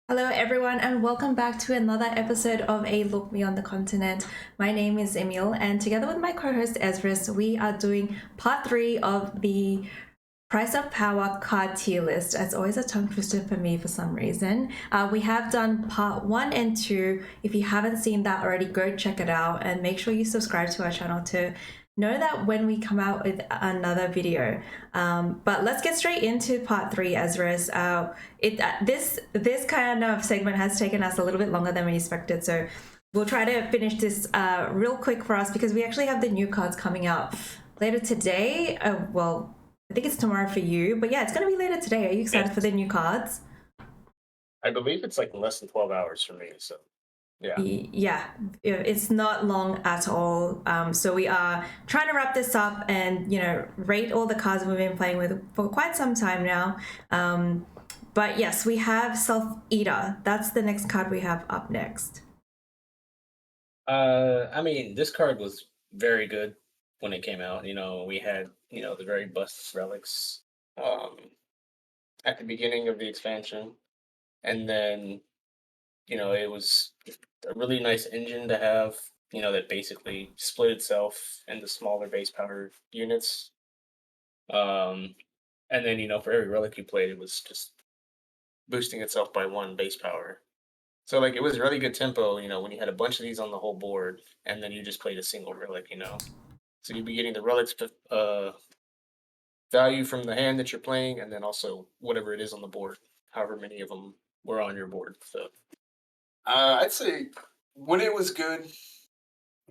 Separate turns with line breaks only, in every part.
Hello everyone and welcome back to another episode of A Look Beyond the Continent. My name is Emil and together with my co-host Ezris, we are doing part 3 of the Price of Power card tier list. It's always a tongue twister for me for some reason. We have done part 1 and 2. If you haven't seen that already, go check it out and make sure you subscribe to our channel to know that when we come out with another video. But let's get straight into part 3, Ezra's. This kind of segment has taken us a little bit longer than we expected, so we'll try to finish this real quick for us because we actually have the new cards coming out later today. Well, I think it's tomorrow for you, but yeah, it's going to be later today. Are you excited for the new cards?
I believe it's like less than 12 hours for me, so yeah.
Yeah, it's not long at all. So we are trying to wrap this up and, rate all the cards we've been playing with for quite some time now. But yes, we have Self-Eater. That's the next card we have up next.
I mean, this card was very good when it came out. We had, the very busted relics um at the beginning of the expansion. And then, it was a really nice engine to have, that basically split itself into smaller base power units. Um and then, for every relic you played, it was just boosting itself by one base power. So like it was really good tempo, when you had a bunch of these on the whole board, and then you just played a single relic. So you'd be getting the relics value from the hand that you're playing, and then also whatever it is on the board, however many of them were on your board. So
I'd say when it was good,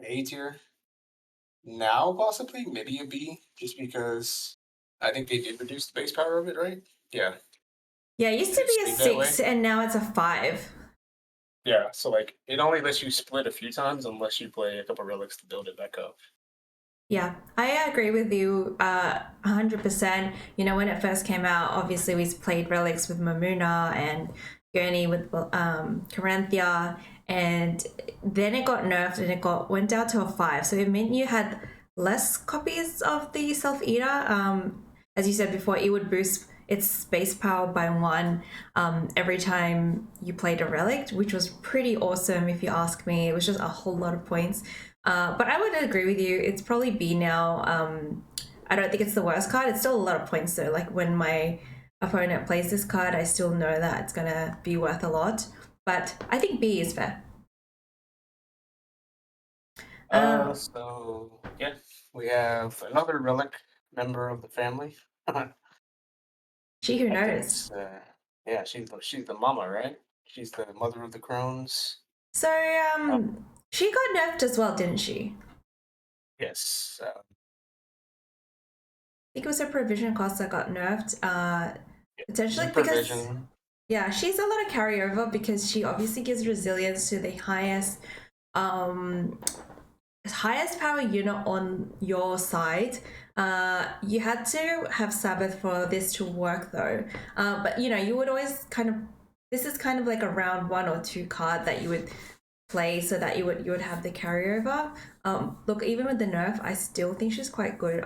A tier. Now possibly maybe a B, just because I think they did reduce the base power of it, right? Yeah,
Yeah, it used to be a
stayed that way.
6 and now it's a 5.
yeah, so like it only lets you split a few times unless you play a couple relics to build it back up.
Yeah, I agree with you 100%. When it first came out, obviously we played Relics with Mamuna and Gurney with Corinthia, and then it got nerfed and went down to a 5. So it meant you had less copies of the Self-Eater. As you said before, it would boost its base power by 1 every time you played a relic, which was pretty awesome if you ask me. It was just a whole lot of points. But I would agree with you. It's probably B now. I don't think it's the worst card. It's still a lot of points though. Like when my opponent plays this card, I still know that it's gonna be worth a lot. But I think B is fair.
So yeah, we have another relic member of the family.
She who
I think
knows.
it's yeah, she's the mama, right? She's the mother of the crones.
So
Uh,
she got nerfed as well, didn't she?
yes.
I think it was her provision cost that got nerfed. Potentially because
Supervision.
yeah, she's a lot of carryover because she obviously gives resilience to the um highest power unit on your side. You had to have Sabbath for this to work though. But you would always this is kind of like a round 1 or 2 card that you would play so that you would have the carryover. Look, even with the nerf, I still think she's quite good.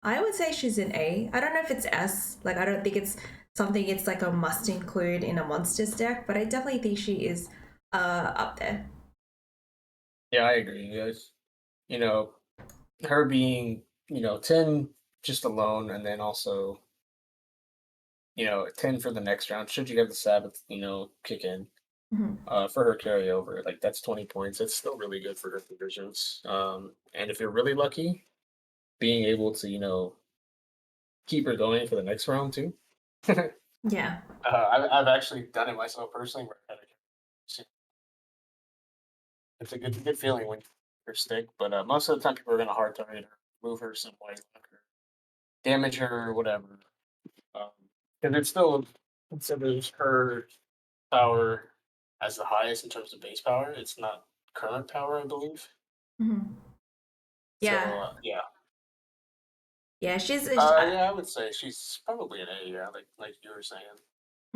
I would say she's an A. I don't know if it's S. Like I don't think it's something it's like a must include in a monsters deck, but I definitely think she is up there.
Yeah, I agree. Yes. Her being, 10 just alone, and then also, 10 for the next round, should you have the Sabbath, kick in,
Mhm.
for her carryover. Like, that's 20 points. It's still really good for her provisions. And if you're really lucky, being able to, keep her going for the next round, too.
Yeah.
I've actually done it myself personally. It's a good feeling when you're stick, but most of the time people are gonna hard target her, move her some way, lock her, damage her, or whatever. Because it still considers her power as the highest in terms of base power. It's not current power, I believe.
Mhm.
So
Yeah.
yeah,
Yeah, she's
yeah, I would say she's probably an A. Yeah, like you were saying.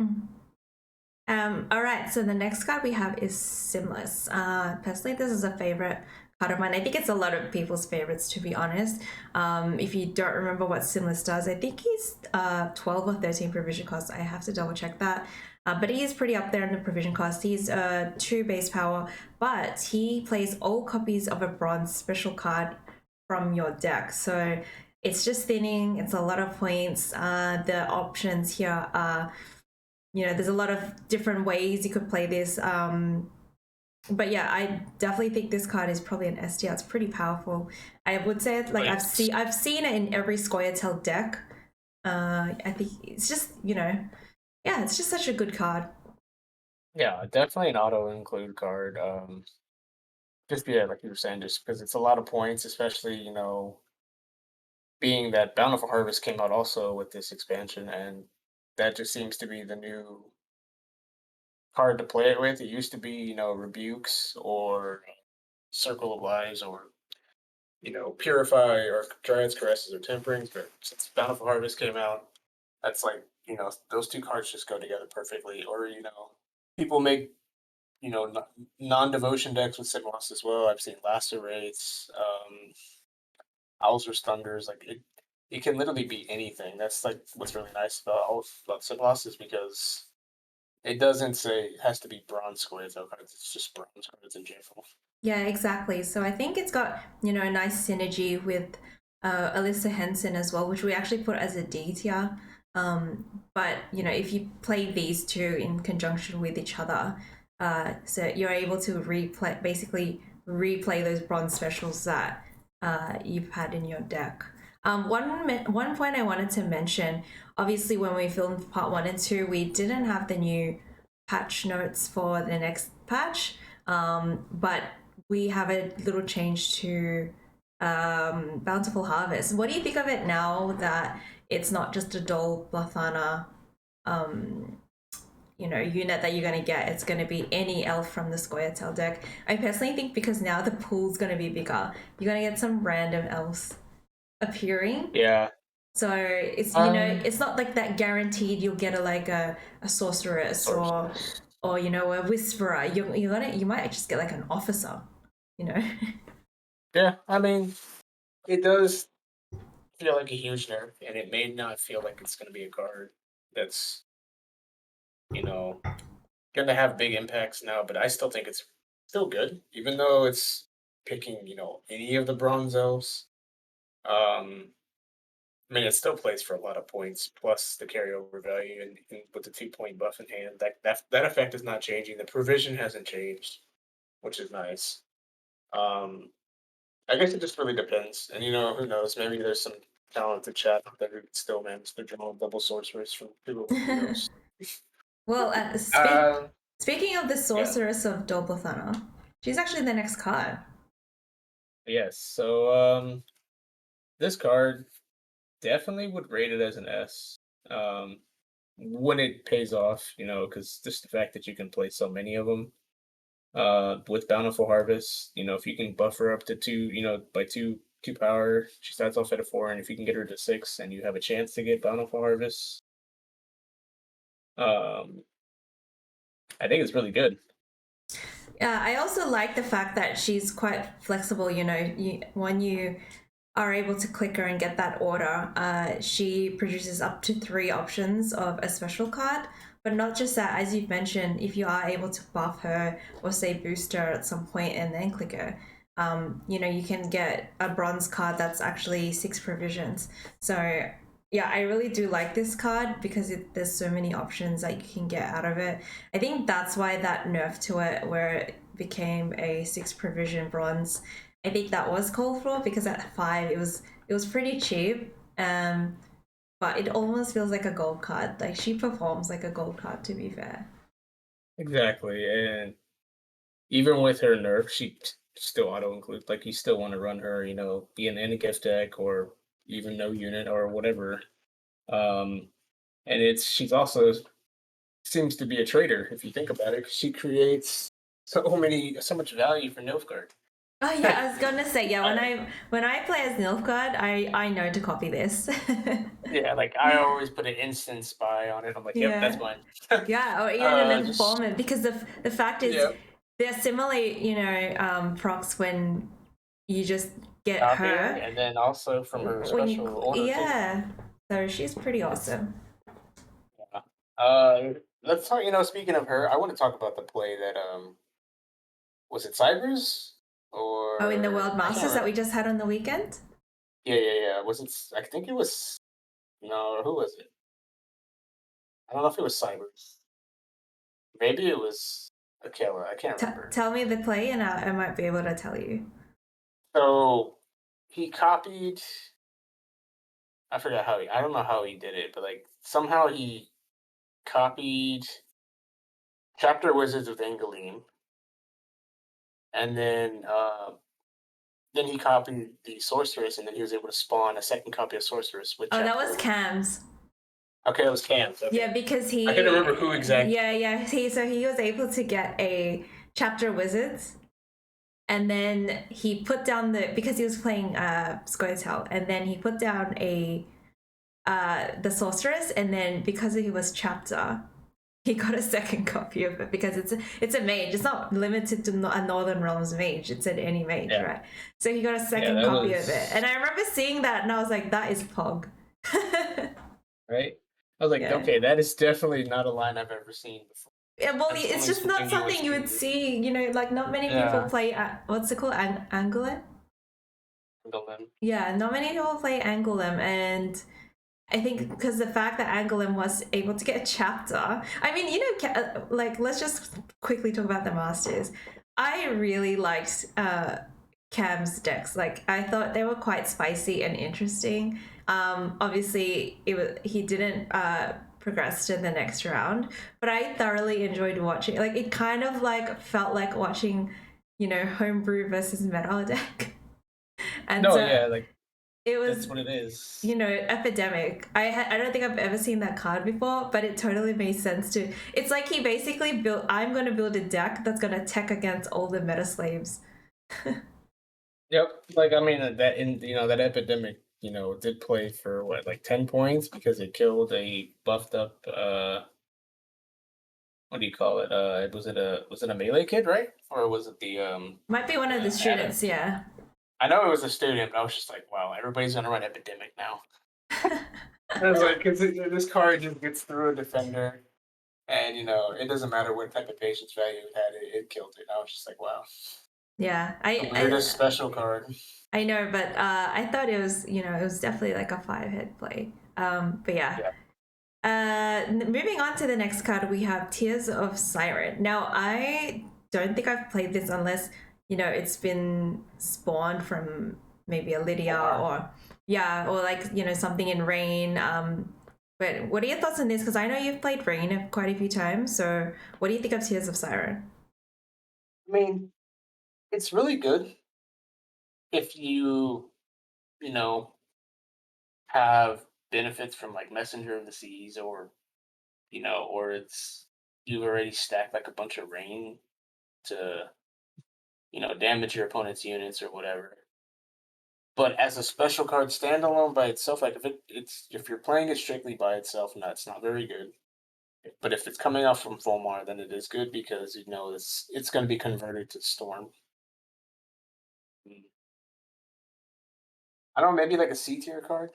mhm. All right, so the next card we have is Simless. Personally, this is a favorite card of mine. I think it's a lot of people's favorites, to be honest. If you don't remember what Sinless does, I think he's 12 or 13 provision cost. I have to double check that. But he is pretty up there in the provision cost. He's 2 base power, but he plays all copies of a bronze special card from your deck. So it's just thinning. It's a lot of points. The options here are, there's a lot of different ways you could play this. But yeah, I definitely think this card is probably an STR. It's pretty powerful. I would say it, like I've seen it in every Scoia'tael deck. I think it's just it's just such a good card.
Yeah, definitely an auto include card. Just like you were saying, just because it's a lot of points, especially being that Bountiful Harvest came out also with this expansion, and that just seems to be the new card to play it with. It used to be, Rebukes or Circle of Lives or, Purify or Dryad's Caresses or Temperings, but since Bountiful Harvest came out, that's like, those 2 cards just go together perfectly. Or, people make, non-devotion decks with Sigmas as well. I've seen Lacerates, Owl's Thunders, like it can literally be anything. That's like what's really nice about Sigmas is because it doesn't say it has to be bronze Scoia'tael cards. It's just bronze cards in general.
Yeah, exactly. So I think it's got, a nice synergy with Alyssa Henson as well, which we actually put as a D tier. But, if you play these 2 in conjunction with each other, so you're able to replay those bronze specials that you've had in your deck. One point I wanted to mention, obviously when we filmed part 1 and 2, we didn't have the new patch notes for the next patch, but we have a little change to Bountiful Harvest. What do you think of it now that it's not just a Dol Blathana unit that you're going to get? It's going to be any elf from the Scoia'tael deck. I personally think because now the pool's going to be bigger, you're going to get some random elves appearing.
Yeah.
So it's it's not like that guaranteed you'll get a sorceress or a whisperer. You might just get like an officer.
Yeah, I mean, it does feel like a huge nerf, and it may not feel like it's going to be a card that's going to have big impacts now, but I still think it's still good, even though it's picking any of the bronze elves. I mean, it still plays for a lot of points, plus the carryover value, and with the 2-point buff in hand, that effect is not changing. The provision hasn't changed, which is nice. I guess it just really depends, and who knows? Maybe there's some talented chat that who still manage to draw double sorceress from people with heroes.
Well, speaking of the sorceress of Dol Blathana, she's actually the next card.
Yes, so this card definitely would rate it as an S. When it pays off, because just the fact that you can play so many of them. With Bountiful Harvest, if you can buff her up to 2, by 2 power, she starts off at a 4, and if you can get her to 6, and you have a chance to get Bountiful Harvest, I think it's really good.
Yeah, I also like the fact that she's quite flexible. When you are able to click her and get that order, she produces up to 3 options of a special card. But not just that, as you've mentioned, if you are able to buff her or say boost her at some point and then click her, you can get a bronze card that's actually 6 provisions. So yeah, I really do like this card because there's so many options that you can get out of it. I think that's why that nerf to it, where it became a 6 provision bronze, I think that was called for because at 5 it was pretty cheap. But it almost feels like a gold card. Like she performs like a gold card, to be fair.
Exactly, and even with her nerf, she still auto include. Like you still want to run her, be in any gift deck or even no unit or whatever. And she's also seems to be a traitor if you think about it. 'Cause she creates so much value for Nilfgaard.
Oh yeah, I was gonna say when I play as Nilfgaard, I know to copy this.
Yeah, like I always put an instant spy on it. I'm like, yep, that's mine.
Yeah, or even an informant, because the fact is they're similar, procs when you just get
Copy
her.
and then also from her
When
special order.
yeah, so she's pretty awesome.
Let's talk. Speaking of her, I want to talk about the play that was it Cybers
Oh, in the
or
World
I can't
Masters that
remember.
we just had on the weekend.
Yeah. Was it? I think it was. No, who was it? I don't know if it was Cybers. Maybe it was Akela. I can't remember.
Tell me the play, and I might be able to tell you.
So he copied. I forgot how he. I don't know how he did it, but like somehow he copied Chapter Wizards of Angeline, and then he copied the sorceress, and then he was able to spawn a second copy of sorceress with.
Oh, that
Chapter.
was Cam's.
Okay, it was Cam's. Okay.
Yeah, because he.
I couldn't remember who exactly.
Yeah. He was able to get a Chapter Wizards, and then he put down because he was playing Scoundrel, and then he put down the sorceress, and then because he was Chapter, he got a second copy of it because it's a mage. It's not limited to a Northern Realms mage. It's an any mage,
Yeah.
right? So he got a second copy of it, and I remember seeing that, and I was like, "That is Pog."
Right? I was like,
Yeah.
okay, that is definitely not a line I've ever seen before.
Yeah, well,
That's
it's
only
just not
something you would
something you would
see.
see. Like not many people play. What's it called? Angolem.
Golem.
Yeah, not many people play Angolem, and I think because the fact that Angolem was able to get a chapter. I mean, like let's just quickly talk about the Masters. I really liked Cam's decks. Like I thought they were quite spicy and interesting. Obviously, he didn't progress to the next round, but I thoroughly enjoyed watching. Like it kind of like felt like watching, homebrew versus meta deck. And
No,
so
yeah, like
it was,
that's what it is.
epidemic. I don't think I've ever seen that card before, but it totally made sense to. It's like he basically built. I'm going to build a deck that's going to tech against all the meta slaves.
Yep. Like I mean that epidemic, did play for what, like 10 points because it killed a buffed up what do you call it? Was it a melee kid, right? Or was it the
Might be one of the students,
adept?
yeah.
I know it was a student, but I was just like, wow, everybody's gonna run epidemic now. I was like, because this card just gets through a defender, and it doesn't matter what type of patience value it had, it killed it. I was just like, wow,
Yeah,
the weirdest special card.
I know, but I thought it was, it was definitely like a 5-hit play. But yeah. Moving on to the next card, we have Tears of Siren. Now, I don't think I've played this unless, it's been spawned from maybe a Lydia or like, something in Rain. But what are your thoughts on this? Because I know you've played Rain quite a few times. So what do you think of Tears of Siren?
I mean, it's really good if you know, have benefits from like Messenger of the Seas, or it's you've already stacked like a bunch of rain to, damage your opponent's units or whatever. But as a special card standalone by itself, like if you're playing it strictly by itself, no, it's not very good. But if it's coming off from Fulmar, then it is good because it's going to be converted to Storm. I don't know, maybe like a C tier card.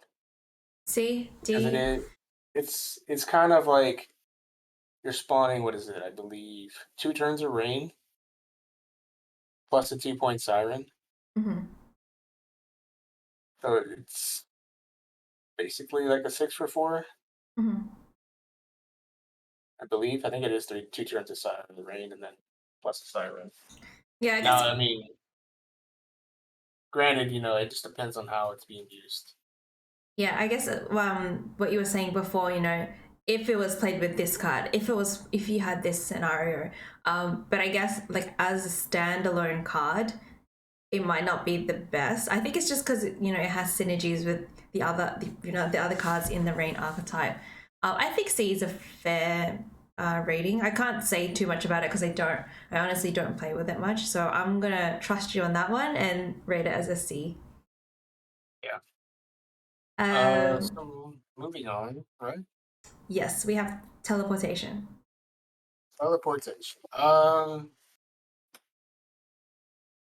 C,
Because it
D.
is, it's kind of like you're spawning. What is it? I believe 2 turns of rain plus a 2-point siren.
Mm-hmm.
So it's basically like a 6 for 4.
Mm-hmm.
I believe. I think it is 2 turns of siren, the rain, and then plus a siren.
Yeah, I
Now,
guess.
I mean, granted, it just depends on how it's being used.
Yeah, I guess what you were saying before, if it was played with this card, if you had this scenario, but I guess like as a standalone card, it might not be the best. I think it's just because it has synergies with the other cards in the Rain archetype. I think C is a fair rating. I can't say too much about it because I honestly don't play with it much. So I'm gonna trust you on that one and rate it as a C.
Yeah.
Um,
So moving on, right?
yes, we have teleportation.
Teleportation.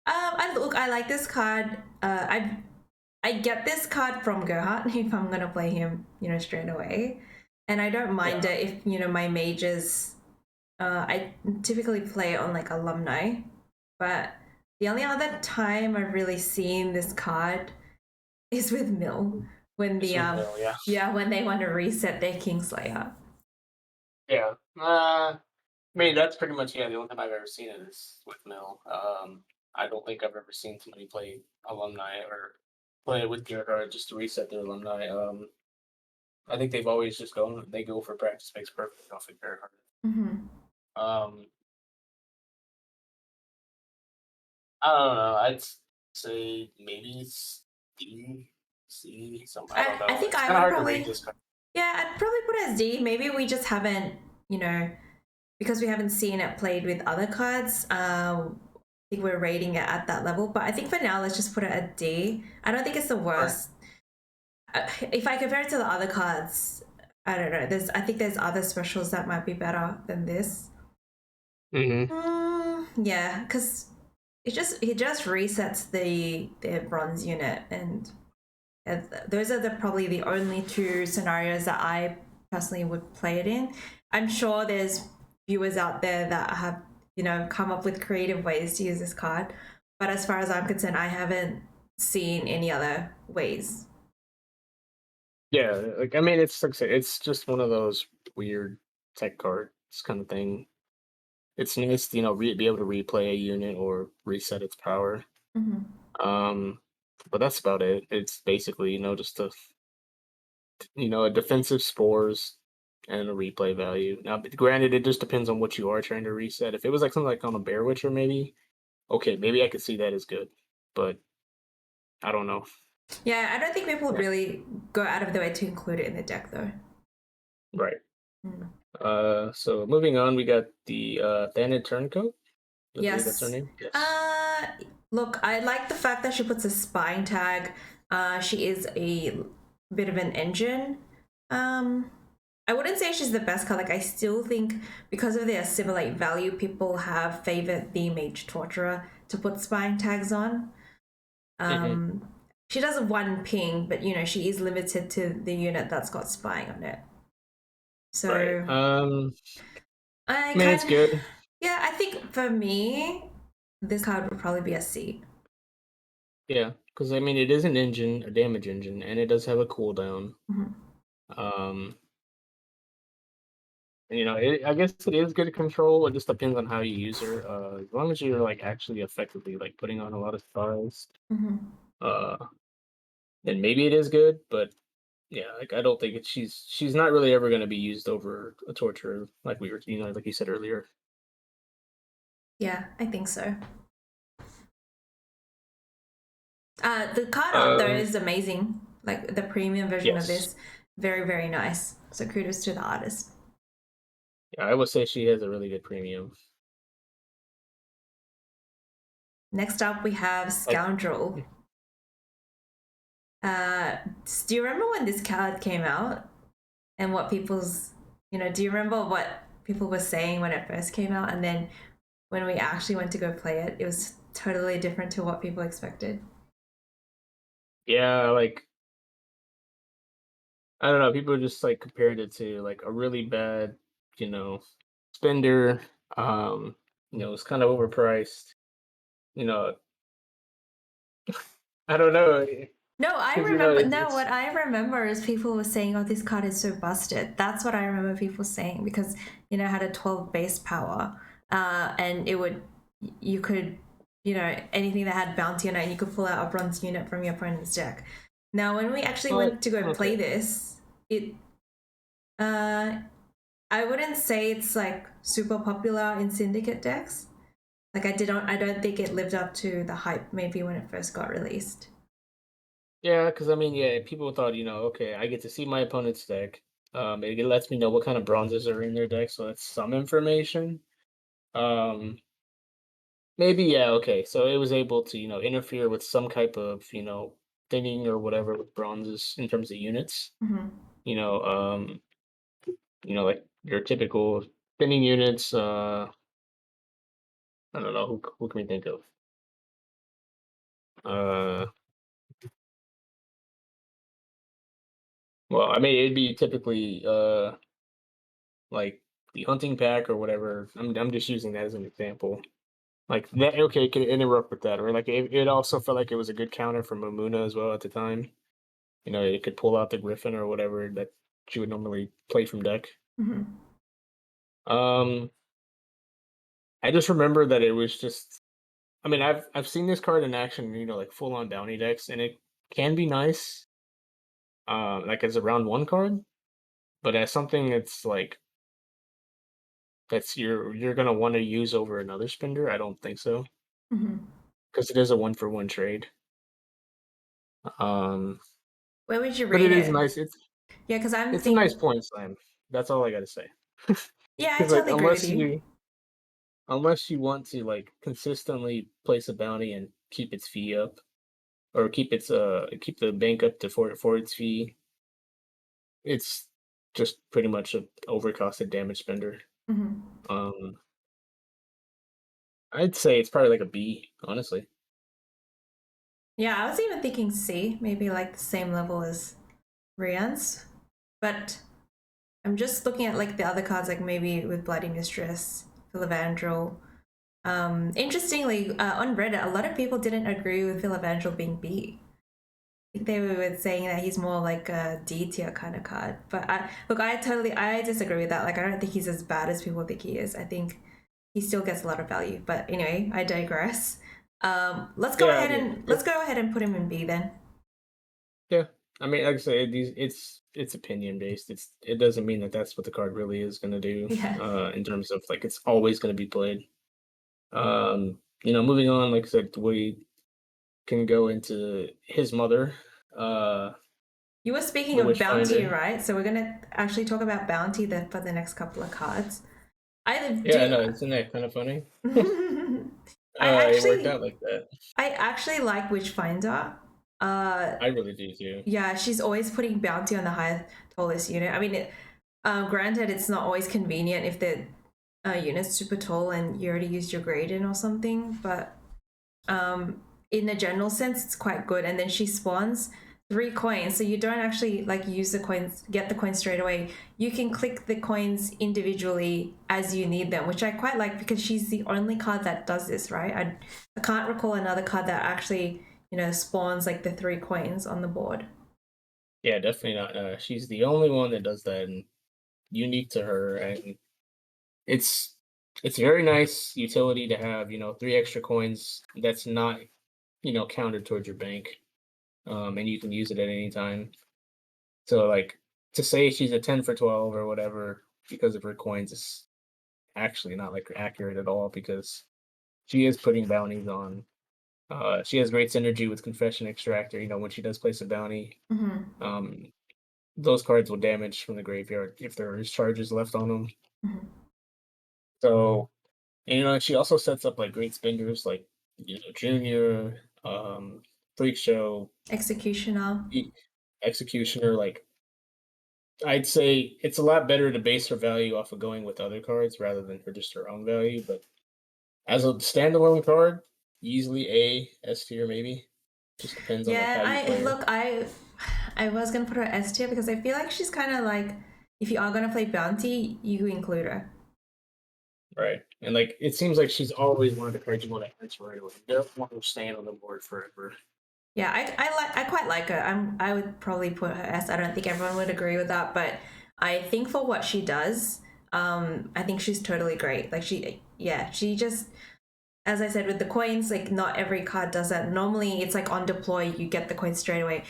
I like this card. I get this card from Gerhardt if I'm gonna play him, straight away, and I don't mind
Yeah.
it if my mages. I typically play on like alumni, but the only other time I've really seen this card is with Mill when
It's
the
with Mill, yeah.
yeah, when they want to reset their Kingslayer.
Yeah. I mean, that's pretty much, yeah, the only time I've ever seen it is with Mill. I don't think I've ever seen somebody play alumni or play it with Gerhard just to reset their alumni. I think they've always just they go for practice makes perfect off of Gerhard.
Mm-hmm.
Um, I don't know. I'd say maybe it's D, C, some. I don't
I
know.
think
It's
I
kind of
would
hard to rate
probably,
this card.
yeah, I'd probably put it as D. Maybe we just haven't, because we haven't seen it played with other cards. I think we're rating it at that level. But I think for now, let's just put it at D. I don't think it's the
Right.
worst. If I compare it to the other cards, I don't know. I think there's other specials that might be better than this.
Mm-hmm.
Yeah, because it just resets the bronze unit, and those are probably the only two scenarios that I personally would play it in. I'm sure there's viewers out there that have come up with creative ways to use this card, but as far as I'm concerned, I haven't seen any other ways.
Yeah, like I mean, it's like I said, it's just one of those weird tech cards kind of thing. It's nice, to, be able to replay a unit or reset its power.
Mm-hmm.
Um, but that's about it. It's basically, just a defensive spores and a replay value. Now, granted, it just depends on what you are trying to reset. If it was like something like on a Bear Witcher, maybe okay, maybe I could see that as good, but I don't know.
Yeah, I don't think people really go out of their way to include it in the deck, though.
Right.
Mm.
So moving on, we got the Vanadine Turncoat. I believe that's her
Yes.
name. Yes.
Uh, Look, I like the fact that she puts a spine tag. She is a bit of an engine. Um, I wouldn't say she's the best card. Like, I still think because of the assimilate value, people have favored the Mage Torturer to put spine tags on.
Hmm.
She does one ping, but she is limited to the unit that's got spying on it.
Right.
So I
I mean, it's
kind
good.
yeah, I think for me, this card would probably be a C.
Yeah, because I mean, it is an engine, a damage engine, and it does have a cooldown.
Mhm.
Um, I guess it is good to control. It just depends on how you use her. As long as you're like actually effectively like putting on a lot of spells,
Mhm.
uh, then maybe it is good. But yeah, like I don't think she's not really ever going to be used over a torture like we were, like you said earlier.
Yeah, I think so. The card art though
Um,
is amazing. Like the premium version of
yes,
this, very very nice. So kudos to the artist.
yeah, I would say she has a really good premium.
Next up, we have
Like,
Scoundrel. Uh, do you remember when this card came out and what people's, do you remember what people were saying when it first came out, and then when we actually went to go play it, it was totally different to what people expected.
yeah, like I don't know. People just like compared it to like a really bad, you know, spender. It's kind of overpriced. You know, I don't know
No, I
because
remember. No,
it's
what I remember is people were saying, "Oh, this card is so busted." That's what I remember people saying because it had a 12 base power, and you could, anything that had bounty on it, and you could pull out a bronze unit from your opponent's deck. Now, when we actually
well,
went to go play
okay.
this, uh, I wouldn't say it's like super popular in syndicate decks. Like I don't think it lived up to the hype maybe when it first got released.
Yeah, because I mean, yeah, people thought, okay, I get to see my opponent's deck. It lets me know what kind of bronzes are in their deck, so that's some information. Um, Maybe, yeah, okay. So it was able to, interfere with some type of, thinning or whatever with bronzes in terms of units.
Mm-hmm.
You know, um, like your typical thinning units. I don't know who can we think of?
Well, I mean, it'd be typically like the hunting pack or whatever. I'm just using that as an example. Like that, okay, can interrupt with that, or like it also felt like it was a good counter for Mamuna as well at the time. You know, it could pull out the Griffin or whatever that she would normally play from deck.
Hmm.
Um, I just remember that it was just. I mean, I've seen this card in action, you know, like full on bounty decks, and it can be nice. Like as a round one card, but as something that's like you're gonna want to use over another spender, I don't think so
Hmm.
because it is a one for one trade. Um,
Where would you
but
rate
it is
it?
nice.
Yeah, because I'm
It's a nice
think.
point slam. That's all I gotta say.
Yeah, I
Because like
totally agree with you.
unless you want to like consistently place a bounty and keep its fee up, or keep the bank up to for its fee, it's just pretty much a overcosted damage spender.
Hmm.
Um, I'd say it's probably like a B, honestly.
Yeah, I was even thinking C, maybe like the same level as Rian's, but I'm just looking at like the other cards, like maybe with Bloody Mistress, Philavandrel. Interestingly, on Reddit, a lot of people didn't agree with Philavandrel being B. I think they were saying that he's more like a D tier kind of card. But I disagree with that. Like, I don't think he's as bad as people think he is. I think he still gets a lot of value. But anyway, I digress. Let's go
Yeah,
ahead
yeah,
and let's go ahead and put him in B then.
yeah. I mean, like I say, it's opinion based. It doesn't mean that that's what the card really is going to do.
Yeah.
In terms of like it's always going to be played. You know, moving on, like I said, we can go into his mother, uh,
You were speaking
the
of bounty,
Witchfinder.
right? So we're gonna actually talk about bounty for the next couple of cards. I
Yeah, I
do.
know, isn't that kind of funny?
I
It worked
actually,
out like that.
I actually like Witchfinder. Uh,
I really do too.
yeah, she's always putting bounty on the highest tallest unit. I mean, granted, it's not always convenient if the unit's super tall and you already used your grade in or something, but in a general sense, it's quite good. And then she spawns 3 coins, so you don't actually like use the coins, get the coins straight away. You can click the coins individually as you need them, which I quite like because she's the only card that does this, right? I can't recall another card that actually, spawns like the 3 coins on the board.
Yeah, definitely not. She's the only one that does that, and unique to her, and it's it's very nice utility to have. You know, 3 extra coins. That's not counted towards your bank, and you can use it at any time. So like to say she's a 10 for 12 or whatever because of her coins is actually not like accurate at all because she is putting bounties on. She has great synergy with Confession Extractor. You know, when she does place a bounty,
Mm-hmm.
um, those cards will damage from the graveyard if there is charges left on them.
Mm-hmm.
So, and, she also sets up like great spenders like Junior, Freak Show,
Executioner.
E- Executioner. Like I'd say it's a lot better to base her value off of going with other cards rather than for just her own value. But as a standalone card, easily A, S tier maybe. Just depends on like
Yeah,
how you
I
play her.
look, I was gonna put her S tier because I feel like she's kind of like, if you are gonna play bounty, you include her.
Right. And like it seems like she's always one of the cards you want to answer right away. You don't want her staying on the board forever.
Yeah, I quite like her. I would probably put her S. I don't think everyone would agree with that, but I think for what she does, I think she's totally great. Like she just, as I said with the coins, like not every card does that. Normally it's like on deploy, you get the coins straight away,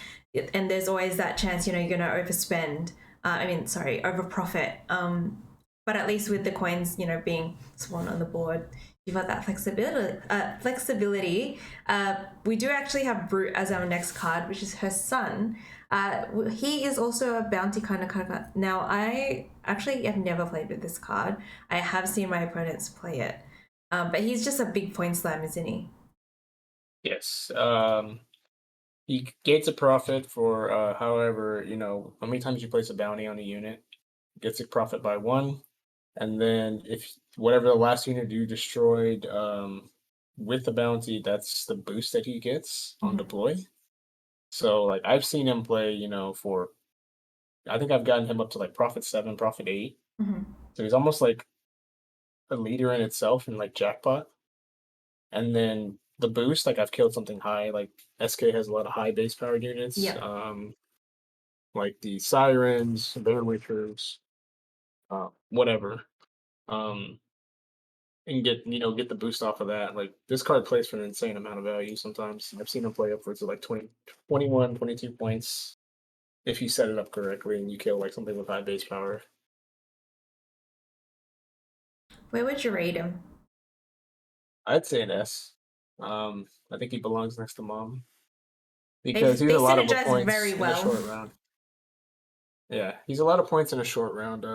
and there's always that chance, you're gonna overspend. Over profit. But at least with the coins, being spawned on the board, you've got that flexibility. We do actually have Brute as our next card, which is her son. He is also a bounty kind of card. Now, I actually have never played with this card. I have seen my opponents play it. But he's just a big point slam, isn't he?
Yes. He gains a profit for however, how many times you place a bounty on a unit, gets a profit by 1. And then if whatever the last unit you destroyed
with the bounty, that's the boost that he gets on
Mhm.
deploy. So like I've seen him play, for I think I've gotten him up to like Prophet 7, Prophet 8.
Mhm.
So he's almost like a leader in itself in like jackpot. And then the boost, like I've killed something high, like SK has a lot of high base power units.
Yeah.
Like the Sirens, Bear Witchers, whatever. And get the boost off of that. Like this card plays for an insane amount of value sometimes. I've seen him play upwards of like 20, 21, 22 points if you set it up correctly and you kill like something with high base power.
Where would you rate him?
I'd say an S. I think he belongs next to Mom
They
because he's
they
a lot of
synergize
points
very
in a
well.
short round. Yeah, he's a lot of points in a short round.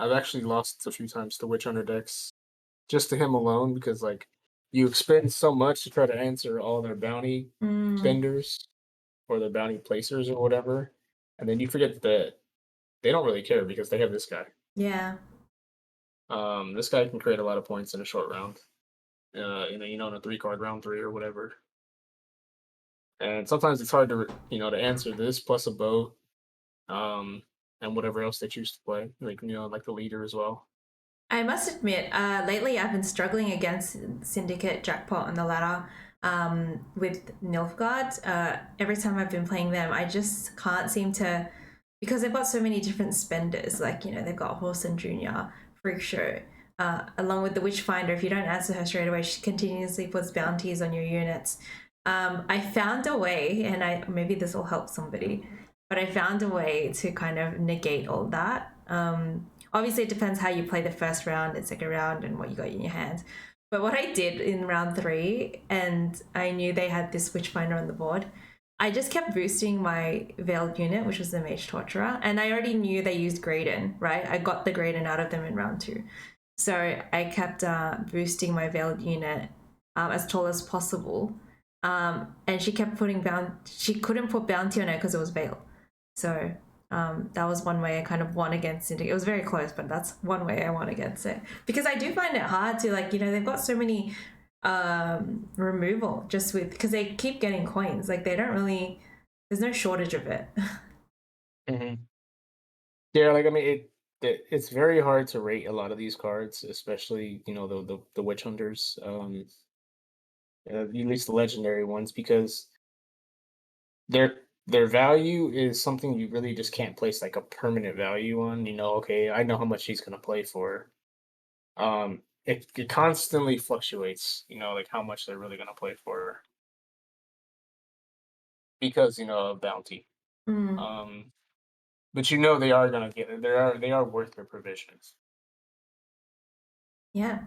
I've actually lost a few times to Witch Hunter decks just to him alone because like you expend so much to try to answer all their bounty
Mm,
spenders or their bounty placers or whatever, and then you forget that they don't really care because they have this guy.
yeah.
This guy can create a lot of points in a short round. In a 3-card round 3 or whatever. And sometimes it's hard to answer this plus a boat, and whatever else they choose to play, like the leader as well.
I must admit, lately I've been struggling against Syndicate Jackpot on the ladder with Nilfgaard. Every time I've been playing them, I just can't seem to, because they've got so many different spenders. Like, they've got Horse and Junior, Freak Show, along with the Witchfinder. If you don't answer her straight away, she continuously puts bounties on your units. I found a way, and maybe this will help somebody, but I found a way to kind of negate all that. Obviously, it depends how you play the first round and second round and what you got in your hands. But what I did in round 3, and I knew they had this Witchfinder on the board, I just kept boosting my Veiled unit, which was the Mage Torturer, and I already knew they used Graydon, right? I got the Graydon out of them in round 2. So I kept boosting my Veiled unit as tall as possible. And she kept putting she couldn't put bounty on it because it was Veiled. So that was one way I kind of won against it. It was very close, but that's one way I won against it. Because I do find it hard to, like, they've got so many removal just with, because they keep getting coins. Like, they don't really, there's no shortage of it.
Mm-hmm. Yeah, like I mean, it's very hard to rate a lot of these cards, especially the Witch Hunters, at least the legendary ones, because their value is something you really just can't place like a permanent value on. Okay, I know how much he's gonna play for. It constantly fluctuates. Like how much they're really gonna play for because of bounty.
Mm,
But they are gonna get it. They are worth their provisions.
yeah.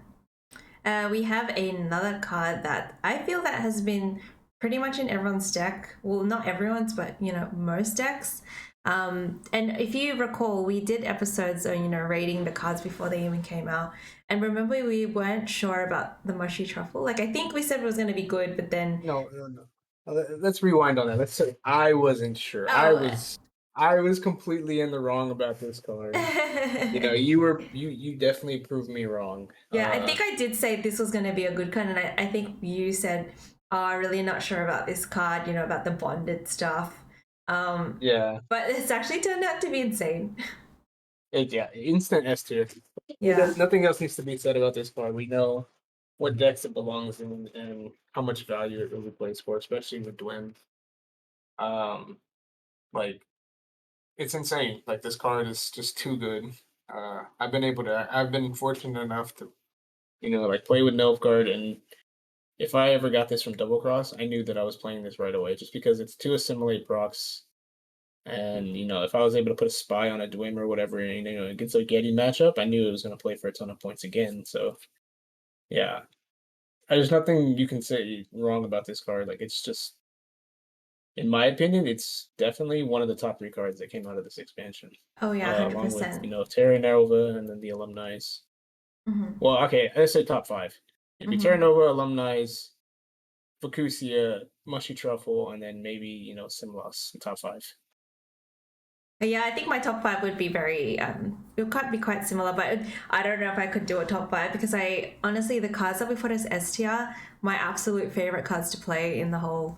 We have another card that I feel that has been pretty much in everyone's deck. Well, not everyone's, but most decks. And if you recall, we did episodes on rating the cards before they even came out. And remember, we weren't sure about the mushy truffle. Like, I think we said it was going to be good, but then
No. Let's rewind on that. Let's say I wasn't sure.
oh.
I was completely in the wrong about this card. You definitely proved me wrong.
Yeah, I think I did say this was going to be a good card, and I think you said, "Oh, I'm really not sure about this card. About the bonded stuff."
Yeah.
But it's actually turned out to be insane.
Yeah, instant S tier.
Yeah.
Nothing else needs to be said about this card. We know what decks it belongs in and how much value it really plays for, especially with Gwent. Like it's insane. Like this card is just too good. I've been fortunate enough to, like play with Nilfgaard, and if I ever got this from Double Cross, I knew that I was playing this right away, just because it's 2 assimilate procs. And if I was able to put a spy on a Dwemer or whatever, and against a Getty matchup, I knew it was going to play for a ton of points again. So yeah, there's nothing you can say wrong about this card. Like it's just, in my opinion, it's definitely one of the top 3 cards that came out of this expansion,
Oh yeah, hundred
along with
percent.
Terra Nova and then the Alumni.
Mhm.
Well, okay, let's say top 5. It'd be Terra
Mhm.
Nova, Alumni, Fucusia, Mushy Truffle, and then maybe Simlos in top 5.
Yeah, I think my top 5 would be very it could be quite similar, but I don't know if I could do a top 5 because I honestly the cards that we put as S tier, my absolute favorite cards to play in the whole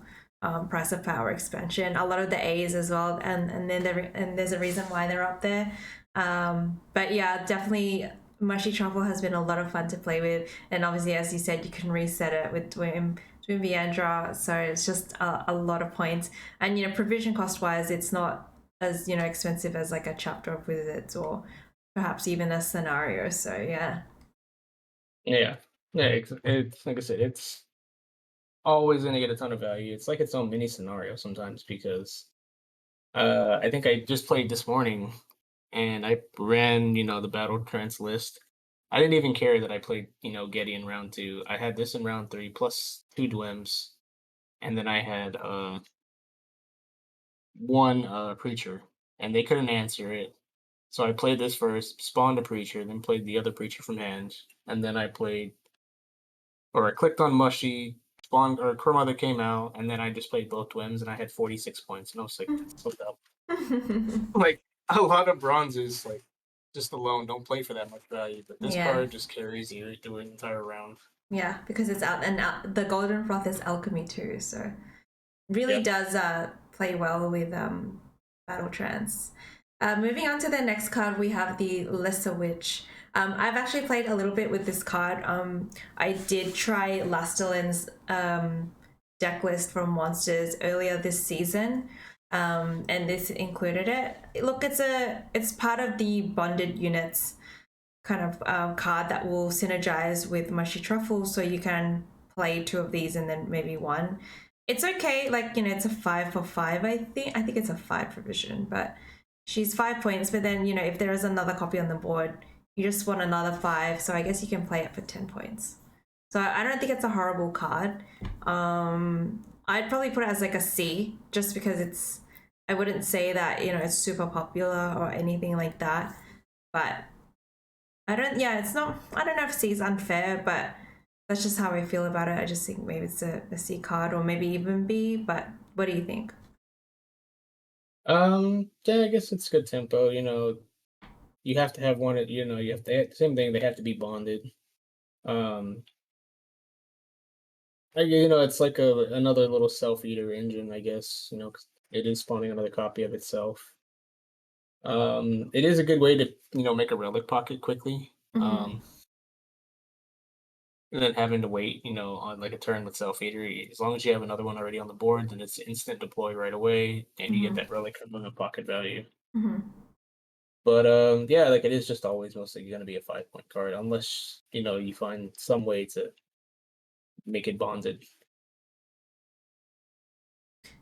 Price of Power expansion. A lot of the A's as well, and then and there's a reason why they're up there. But yeah, definitely Mushy Truffle has been a lot of fun to play with, and obviously, as you said, you can reset it with Twin Viandra, so it's just a lot of points. And provision cost wise, it's not as expensive as like a chapter of wizards or perhaps even a scenario. So yeah.
Yeah, yeah. It's like I said, it's always going to get a ton of value. It's like its own mini scenario sometimes because I think I just played this morning and I ran, the battle trance list. I didn't even care that I played, Getty in round 2. I had this in round 3 plus 2 Dwems, and then I had one preacher, and they couldn't answer it. So I played this first, spawned a preacher, then played the other preacher from hand, and then I clicked on Mushy, spawned or Mother came out, and then I just played both Dwems, and I had 46 points, and I was like, "What's up?" Like a lot of bronzes, like just alone, don't play for that much value, but this
Yeah.
card just carries you through an entire round.
Yeah, because it's out and the Golden Froth is alchemy too, so really
Yep.
does play well with battle trance. Moving on to the next card, we have the Lesser Witch. I've actually played a little bit with this card. I did try Lasterlin's deck list from Monsters earlier this season, and this included it. Look, it's part of the bonded units kind of card that will synergize with Mushy Truffle, so you can play 2 of these and then maybe 1. It's okay, like it's a 5 for 5. I think it's a 5 provision, but she's 5 points. But then if there is another copy on the board, you just want another 5, so I guess you can play it for 10 points. So I don't think it's a horrible card. I'd probably put it as like a C, just because I wouldn't say that it's super popular or anything like that, but it's not, I don't know if C is unfair, but that's just how I feel about it. I just think maybe it's a C card or maybe even B, but what do you think?
Yeah, I guess it's good tempo. You have to have one. You have to same thing. They have to be bonded. Um, it's like another little self eater engine, I guess. 'Cause it is spawning another copy of itself. It is a good way to make a relic pocket quickly.
Mm-hmm.
And then having to wait, on like a turn with self eater. As long as you have another one already on the board, then it's instant deploy right away, and you get
Mm-hmm.
that relic from the pocket value.
Mm-hmm.
But yeah, like it is just always mostly going to be a 5 point card, unless you find some way to make it bonded.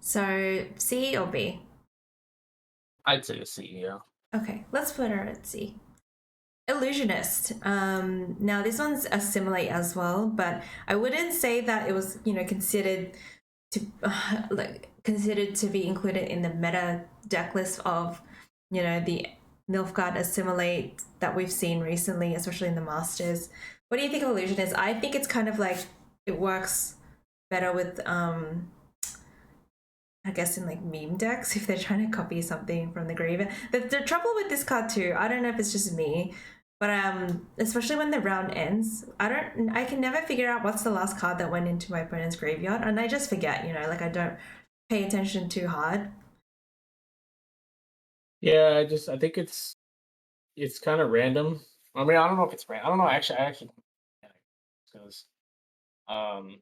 So C or B?
I'd say a C, yeah.
Okay, let's put her at C. Illusionist. Now this one's assimilate as well, but I wouldn't say that it was considered to considered to be included in the meta deck list of the Nilfgaard assimilate that we've seen recently, especially in the Masters. What do you think of Illusionist? I think it's kind of like it works better with I guess in like meme decks if they're trying to copy something from the graveyard. The trouble with this card too, I don't know if it's just me, but especially when the round ends, I can never figure out what's the last card that went into my opponent's graveyard, and I just forget, like I don't pay attention too hard.
Yeah, I think it's kind of random. I mean, I don't know if it's random. I don't know. Actually, because um,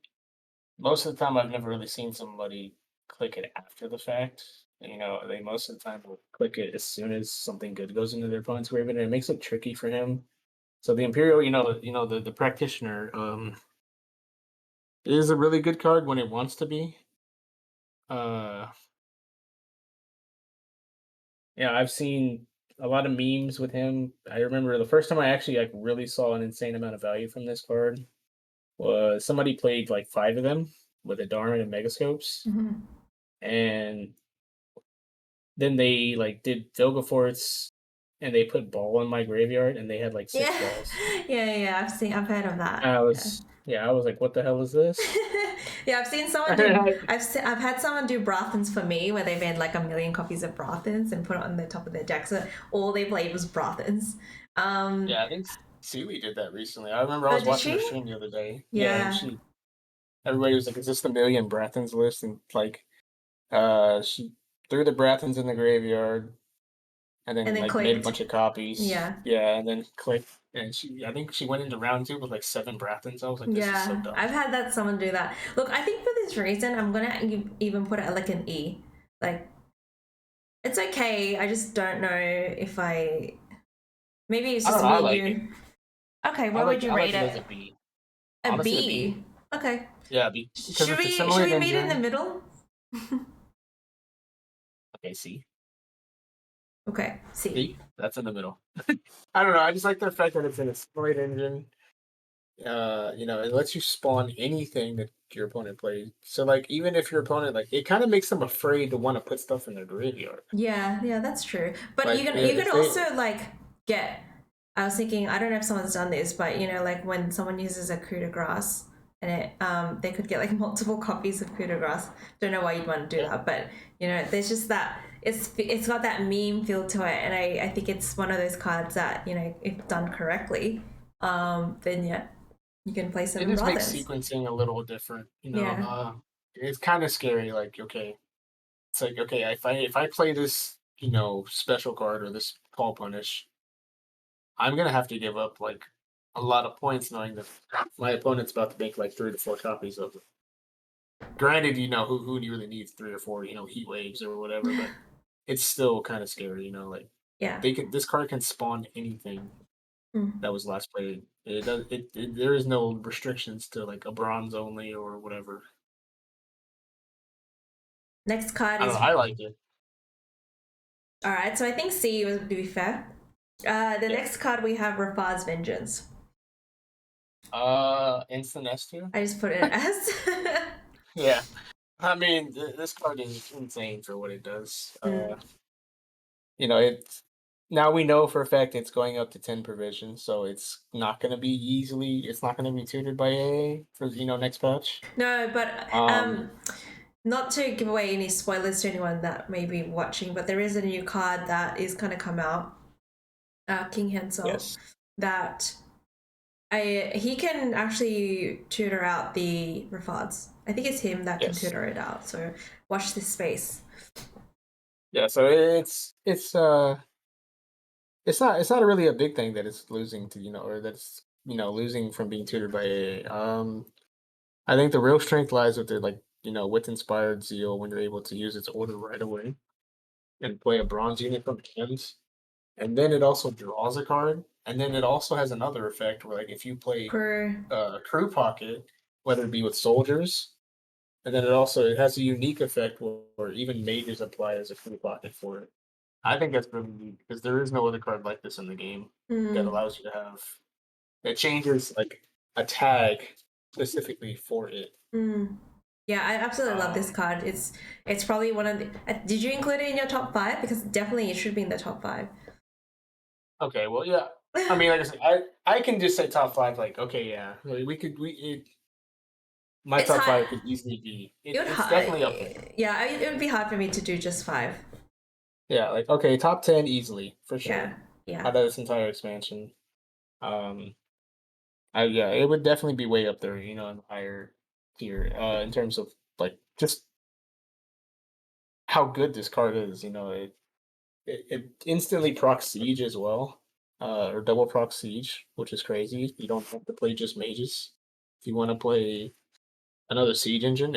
most of the time I've never really seen somebody click it after the fact. They most of the time will click it as soon as something good goes into their opponent's graveyard, and it makes it tricky for him. So the Imperial, the practitioner, is a really good card when it wants to be. Uh, yeah, I've seen a lot of memes with him. I remember the first time I actually like really saw an insane amount of value from this card was somebody played like 5 of them with a Dharma and Megascopes,
Mm-hmm.
and then they like did Vilgeforce, and they put ball in my graveyard, and they had like 6
Yeah,
balls.
yeah. I've heard of that.
I
Yeah.
was Yeah, I was like, what the hell is this?
Yeah, I've seen someone do. I've had someone do Brathens for me, where they made like 1,000,000 copies of Brathens and put it on the top of their deck, so all they played was Brathens.
Yeah, I think Sealy did that recently. I remember I was
did
watching her
she?
stream the other day. Yeah, and
Yeah.
everybody was like, "Is this the million Brathens list?" And like, she threw the Brathens in the graveyard, and
And
then
then
like made a
clicked.
bunch of copies.
Yeah.
Yeah, and then clicked, and I think she went into round 2 with like 7 Brathens. I was like, "This is so
Yeah,
dumb."
I've had that someone do that. Look, I think for this reason, I'm gonna even put it at like an E. Like, it's okay. I just don't know if I. Maybe it's
I don't
just
know. I
me and
like it.
you. Okay, where would you
I
rate
like it as
it?
a B.
A
Honestly, a
B.
B.
Okay.
Yeah, B. Because
Should
it's a
we should
similar
we meet in the
engine.
middle?
Okay, C.
Okay, C.
C. That's in the middle. I don't know. I just like the fact that it's in a split engine. It lets you spawn anything that your opponent plays. So, like, even if your opponent, like, it kind of makes them afraid to want to put stuff in their graveyard.
Yeah, that's true. But
Like,
you can
if they,
also like get. I was thinking, I don't know if someone's done this, but like when someone uses a coup de grace and they could get like multiple copies of coup de grace. Don't know why you'd want to do
yeah,
that, but there's just that it's got that meme feel to it, and I think it's one of those cards that if done correctly, then yeah, you can play
it
some
just makes
brothers.
sequencing a little different.
Yeah.
It's kind of scary. Like, okay, it's like, okay, if I play this, special card or this call punish, I'm gonna have to give up like a lot of points knowing that my opponent's about to make like 3 to 4 copies of it. Granted, who really needs 3 or 4, heat waves or whatever, but it's still kind of scary, like
Yeah.
this card can spawn anything
Mm.
that was last played. It does there is no restrictions to like a bronze only or whatever.
Next card
I don't
is
know. I like it.
all right. So I think C would be fair. The
Yeah.
next card we have Rafah's Vengeance.
Instant S tier.
I just put it as.
Yeah. I mean, this card is insane for what it does. It's now we know for a fact it's going up to 10 provision, so it's not going to be it's not going to be tutored by AA for next patch.
No, but
Um,
not to give away any spoilers to anyone that may be watching, but there is a new card that is going to come out, King Hensel,
yes,
that he can actually tutor out the Rafads. I think it's him that can
yes,
tutor it out. So watch this space.
yeah. So it's not really a big thing that it's losing to or that's losing from being tutored by AA. I think the real strength lies with their with inspired zeal when you're able to use its order right away and play a bronze unit from hand. And then it also draws a card, and then it also has another effect where, like, if you play
Per
Crew Pocket, whether it be with soldiers, and then it has a unique effect where even mages apply as a Crew Pocket for it. I think that's really neat because there is no other card like this in the game that allows you to have that changes like a tag specifically for it.
Yeah, I absolutely love this card. It's probably one of the. Did you include it in your top 5? Because definitely it should be in the top 5.
Okay, well, yeah. I mean, like I said, I can just say top 5. Like, okay, yeah, my
It's
top
hard.
5 could easily be.
It would
It's definitely up there.
yeah, it would be hard for me to do just 5.
Yeah, like okay, top 10 easily for sure.
Yeah, yeah.
Out of this entire expansion, yeah, it would definitely be way up there. In the higher tier. In terms of like just how good this card is. It instantly procs siege as well, or double proc siege, which is crazy. You don't have to play just mages. If you want to play another siege engine,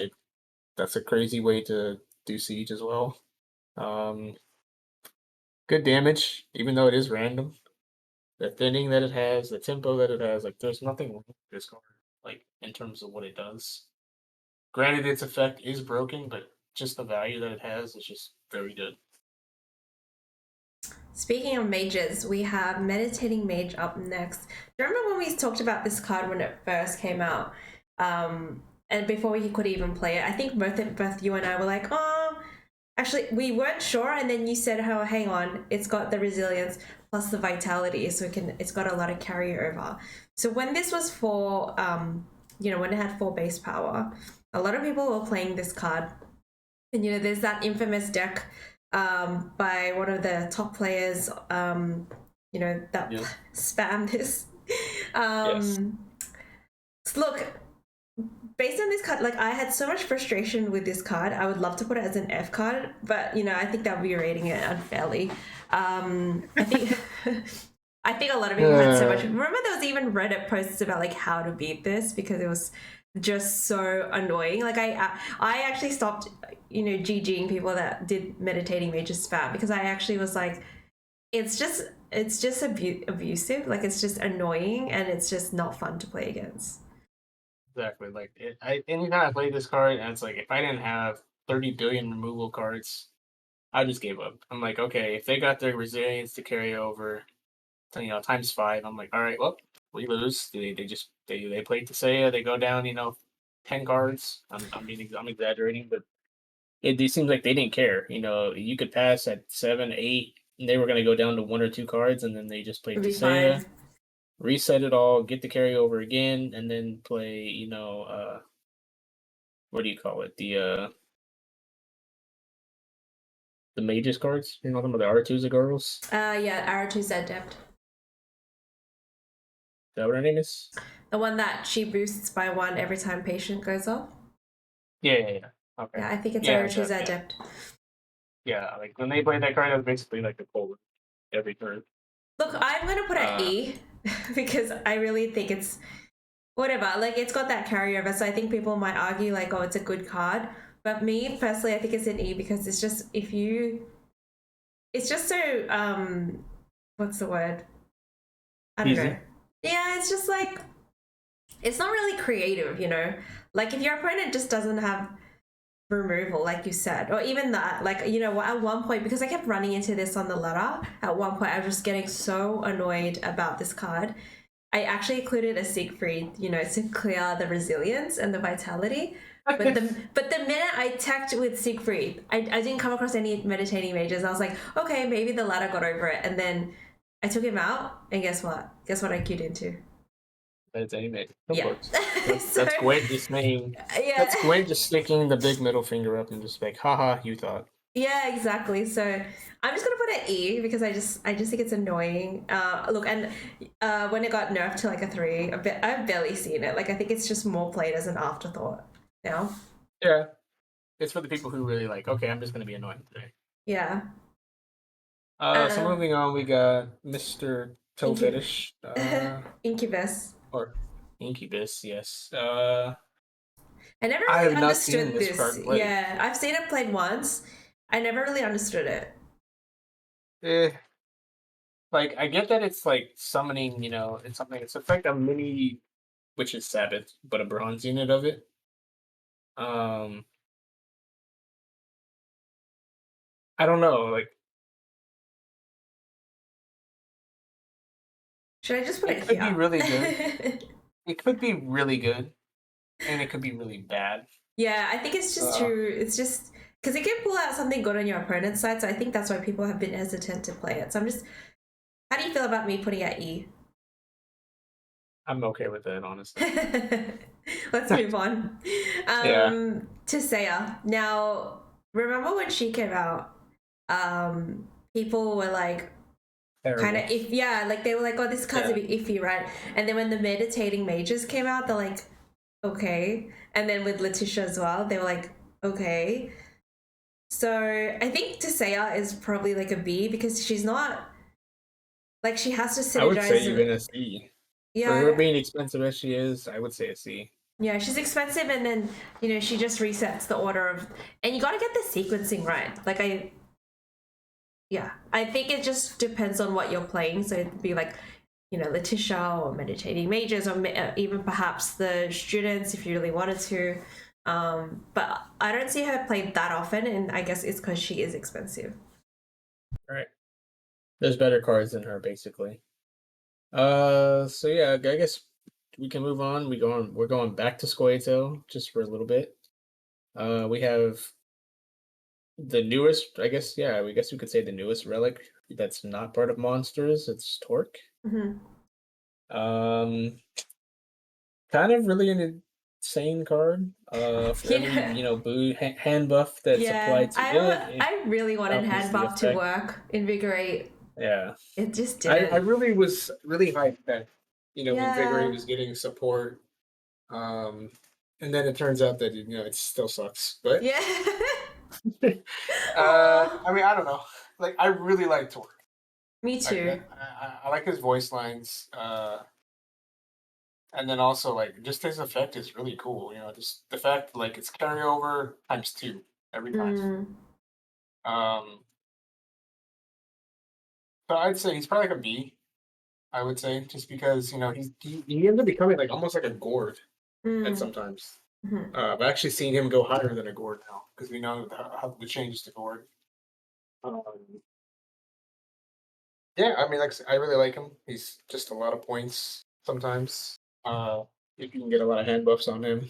that's a crazy way to do siege as well. Good damage, even though it is random. The thinning that it has, the tempo that it has, like there's nothing wrong with this card, like in terms of what it does. Granted, its effect is broken, but just the value that it has is just very good.
Speaking of mages, we have Meditating Mage up next. Do you remember when we talked about this card when it first came out? And before we could even play it, I think both you and I were like, oh, actually, we weren't sure. And then you said, oh, hang on, it's got the resilience plus the vitality, so it's got a lot of carryover. So when this was for when it had 4 base power, a lot of people were playing this card. And there's that infamous deck by one of the top players, that
Yeah.
spam this.
Yes.
Look, based on this card, like I had so much frustration with this card. I would love to put it as an F card, but I think that would be rating it unfairly. I think I think a lot of people had so much. Remember, there was even Reddit posts about like how to beat this because it was just so annoying. Like I actually stopped, GGing people that did meditating mages spam because I actually was like, it's just abusive. Like it's just annoying and it's just not fun to play against.
Exactly. Like anytime I play this card, and it's like if I didn't have 30 billion removal cards, I just gave up. I'm like, okay, if they got their resilience to carry over, times 5, I'm like, all right, well, we lose. They just they play Tisea, they go down, 10 cards. I'm exaggerating, but it seems like they didn't care. You could pass at 7, 8, and they were gonna go down to 1 or 2 cards, and then they just played
It'd be
Tisea,
fine.
reset it all, get the carryover again, and then play, what do you call it? The mages cards. You know them, the R2s girls. Is
Yeah, Aratu's Adept.
that what her name is?
The one that she boosts by 1 every time patient goes off.
Yeah. Okay.
Yeah, I think it's
Yeah,
Aratu's
yeah.
Adept.
Yeah, like when they played that card, it was basically like the cold every turn.
Look, I'm gonna put an E because I really think it's whatever. Like it's got that carryover, so I think people might argue like, oh, it's a good card. But me personally, I think it's an E because it's just it's just so what's the word? I don't
Easy.
know. Yeah, it's just like it's not really creative, Like if your opponent just doesn't have removal, like you said, or even that, like at one point, because I kept running into this on the ladder, at one point I was just getting so annoyed about this card. I actually included a Siegfried, to clear the resilience and the vitality. But the minute I teched with Siegfried, I didn't come across any meditating mages. I was like, okay, maybe the ladder got over it, and then I took him out, and guess what? Guess what I queued into?
That's anime.
Yeah.
That's Gwent just saying.
Yeah.
That's Gwent just sticking the big middle finger up and just like, haha, you thought.
Yeah, exactly. So I'm just gonna put an E because I just think it's annoying. Look, and when it got nerfed to like a 3, I've barely seen it. Like I think it's just more played as an afterthought now.
Yeah, it's for the people who really like. Okay, I'm just gonna be annoying today.
Yeah.
So moving on, we got Mr. Toe Fetish.
Incubus.
Or Incubus, yes.
I never
I
really
have not seen
understood
this card played.
Yeah, I've seen it played once. I never really understood it.
Like I get that it's like summoning, it's something. It's like a mini Witch's Sabbath, but a bronze unit of it. I don't know, like
Should I just put it
could
here?
be really good. It could be really good, and it could be really bad.
Yeah, I think it's just true. It's just because it can pull out something good on your opponent's side, so I think that's why people have been hesitant to play it. So I'm just, how do you feel about me putting at E?
I'm okay with it, honestly.
Let's move on.
Yeah.
To Saya. Now, remember when she came out? People were like, kind of like they were like, oh, this card's a bit iffy, right? And then when the meditating mages came out, they're like, okay. And then with Letitia as well, they were like, okay. So I think Tisea is probably like a B because she's not like she has to synergize.
I would say even a C.
Yeah,
for her being expensive as she is, I would say a C.
Yeah, she's expensive, and then she just resets the order of, and you got to get the sequencing right. Like I think it just depends on what you're playing. So it'd be like, Letitia or meditating mages, or even perhaps the students if you really wanted to. But I don't see her played that often, and I guess it's because she is expensive.
Right. There's better cards than her, basically. So yeah, I guess we can move on. We're going back to Scoia'tael just for a little bit. We have the newest, I guess, we could say the newest relic that's not part of monsters. It's Torque.
Mm-hmm.
Kind of really
sane card. For every
Yeah.
hand buff that's
Yeah,
applied to it
I really wanted
doubles
hand
the
buff to
effect.
work. Invigorate.
Yeah,
It just
I
didn't.
really was really hyped that Invigorate
Yeah.
was getting support, um, and then it turns out that it still sucks. But
Yeah.
I
Oh,
mean, I don't know. Like, I really like Torque.
me
Like,
too.
I like his voice lines, and then also like just his effect is really cool. Just the fact like it's carryover times two every time.
Mm.
Um, so I'd say he's probably like a B. I would say just because he ends up becoming like almost like a gourd at
Mm.
sometimes.
Mhm.
I've actually seen him go higher than a gourd now because we know how the changes to gourd. Um, yeah, I mean, like I really like him. He's just a lot of points sometimes. If you can get a lot of hand buffs on him.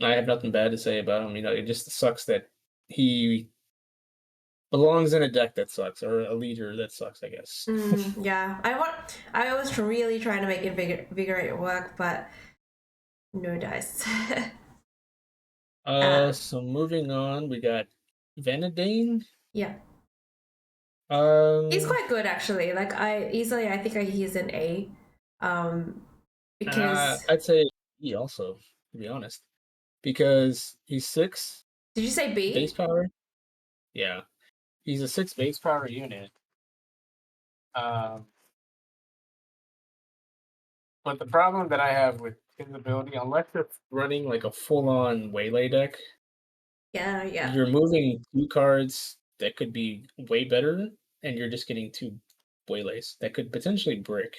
I have nothing bad to say about him. It just sucks that he belongs in a deck that sucks, or a leader that sucks, I guess.
Yeah, I was really trying to make invigorate work, but no dice.
So moving on, we got Vanadine.
Yeah, he's
Um,
quite good actually. Like I think he's an A, um, because
I'd say E also, to be honest, because he's 6
did you say
base
B?
power. Yeah, he's a 6 base power unit. Um, but the problem that I have with his ability, unless it's running like a full-on waylay deck,
Yeah, yeah,
you're moving 2 cards that could be way better, and you're just getting 2 waylays that could potentially brick.